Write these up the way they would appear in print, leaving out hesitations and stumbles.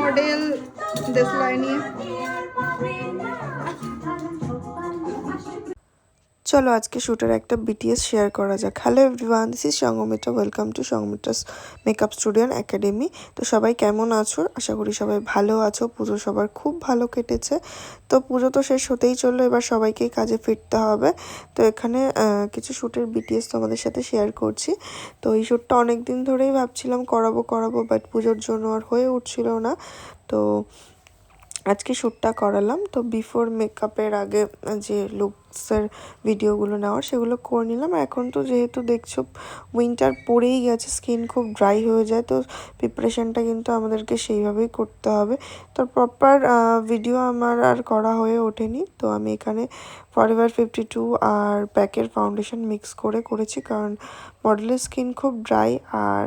Model দেশলাই নিয়ে। চলো আজকে শ্যুটের একটা বিটিএস শেয়ার করা যাক। Hello everyone, this is Sanghamitra. Welcome to Sanghamitra's makeup studio and academy. তো সবাই কেমন আছো? আশা করি সবাই ভালো আছো। পুজো সবার খুব ভালো কেটেছে। তো পুজো তো শেষ হতেই চললো, এবার সবাইকেই কাজে ফিরতে হবে। তো এখানে কিছু শ্যুটের বিটিএস তোমাদের সাথে শেয়ার করছি। তো এই শ্যুটটা অনেক দিন ধরেই ভাবছিলাম করাবো, বাট পুজোর জন্য আর হয়ে উঠছিল না। তো আজকে শ্যুটটা করালাম। তো বিফোর মেকআপের আগে যে লুকসের ভিডিওগুলো নেওয়ার সেগুলো করে নিলাম। এখন তো যেহেতু দেখছো উইন্টার পড়েই গেছে, স্কিন খুব ড্রাই হয়ে যায়, তো প্রিপারেশানটা কিন্তু আমাদেরকে সেইভাবেই করতে হবে। তো প্রপার ভিডিও আমার আর করা হয়ে ওঠেনি। তো আমি এখানে ফরএভার 52 আর প্যাকের ফাউন্ডেশন মিক্স করেছি, কারণ মডেলের স্কিন খুব ড্রাই আর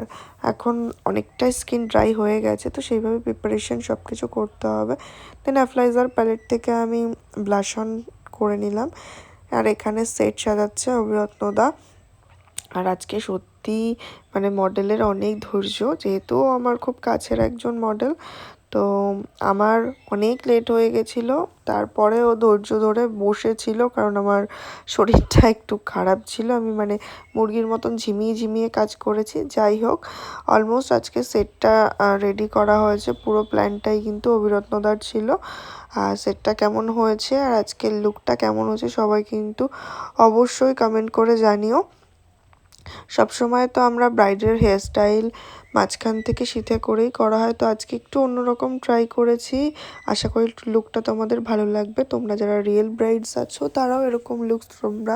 এখন অনেকটাই স্কিন ড্রাই হয়ে গেছে, তো সেইভাবে প্রিপারেশন সব কিছু করতে হবে। দেন অ্যাপ্লাইজার প্যালেট থেকে আমি ব্লাশ অন করে নিলাম। আর এখানে সেট সাজাচ্ছে অভিরত্নদা। আর আজকে সত্যি মানে মডেলের অনেক ধৈর্য, যেহেতু আমার খুব কাছের একজন মডেল, তো আমার অনেক লেট হয়ে গেছিলো। তারপরেও ধৈর্য ধরে বসেছিল, কারণ আমার শরীরটা একটু খারাপ ছিল। আমি মানে মুরগির মতন ঝিমিয়ে কাজ করেছি। যাই হোক, অলমোস্ট আজকে সেটটা রেডি করা হয়েছে। পুরো প্ল্যানটাই কিন্তু অভিরত্নদার ছিল। আর সেটটা কেমন হয়েছে আর আজকের লুকটা কেমন হয়েছে সবাই কিন্তু অবশ্যই কমেন্ট করে জানিও। সবসময় তো আমরা ব্রাইডের হেয়ারস্টাইল মাঝখান থেকে সিধে করেই করা হয়, তো আজকে একটু অন্যরকম ট্রাই করেছি। আশা করি লুকটা তোমাদের ভালো লাগবে। তোমরা যারা রিয়েল ব্রাইডস আছো তারাও এরকম লুকস তোমরা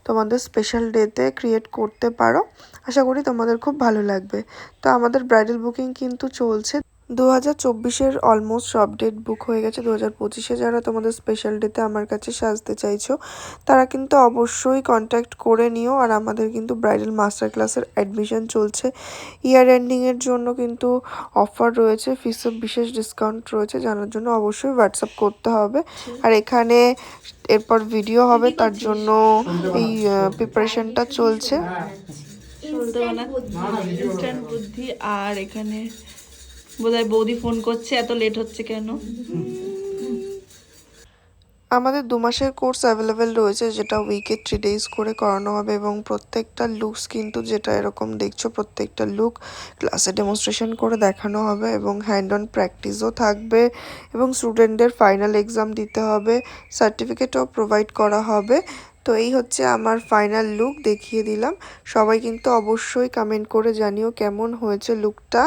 তোমাদের স্পেশাল ডেতে ক্রিয়েট করতে পারো। আশা করি তোমাদের খুব ভালো লাগবে। তো আমাদের ব্রাইডাল বুকিং কিন্তু চলছে। 2024-এর অলমোস্ট সব ডেট বুক হয়ে গেছে। 2025-এ যারা তোমাদের স্পেশাল ডেতে আমার কাছে সাজতে চাইছো তারা কিন্তু অবশ্যই কন্ট্যাক্ট করে নিও। আর আমাদের কিন্তু ব্রাইডাল মাস্টার ক্লাসের অ্যাডমিশন চলছে। ইয়ার এন্ডিংয়ের জন্য কিন্তু অফার রয়েছে, ফিসে বিশেষ ডিসকাউন্ট রয়েছে। জানার জন্য অবশ্যই হোয়াটসঅ্যাপ করতে হবে। আর এখানে এরপর ভিডিও হবে, তার জন্য এই প্রিপারেশনটা চলছে। ইনস্ট্যান্ট বুদ্ধি। আর এখানে বোধহয় বৌদি ফোন করছে, এত লেট হচ্ছে কেন? আমাদের 2 মাসের কোর্স অ্যাভেলেবেল রয়েছে, যেটা উইকে 3 ডেজ করে করানো হবে। এবং প্রত্যেকটা লুকস কিন্তু যেটা এরকম দেখছো, প্রত্যেকটা লুক ক্লাসে ডেমনস্ট্রেশন করে দেখানো হবে এবং হ্যান্ড অন প্র্যাকটিসও থাকবে। এবং স্টুডেন্টদের ফাইনাল এক্সাম দিতে হবে, সার্টিফিকেটও প্রোভাইড করা হবে। তো এই হচ্ছে আমার ফাইনাল লুক, দেখিয়ে দিলাম। সবাই কিন্তু অবশ্যই কমেন্ট করে জানিও কেমন হয়েছে লুকটা।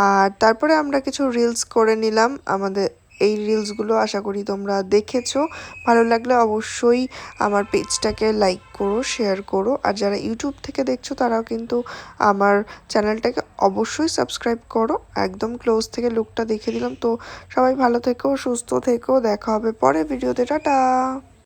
আর তারপরে আমরা কিছু রিলস করে নিলাম। আমাদের এই রিলসগুলো আশা করি তোমরা দেখেছো। ভালো লাগলে অবশ্যই আমার পেজটাকে লাইক করো, শেয়ার করো। আর যারা ইউটিউব থেকে দেখছো তারাও কিন্তু আমার চ্যানেলটাকে অবশ্যই সাবস্ক্রাইব করো। একদম ক্লোজ থেকে লুকটা দেখে দিলাম। তো সবাই ভালো থেকো, সুস্থ থেকো, দেখা হবে পরে ভিডিওতে। টাটা।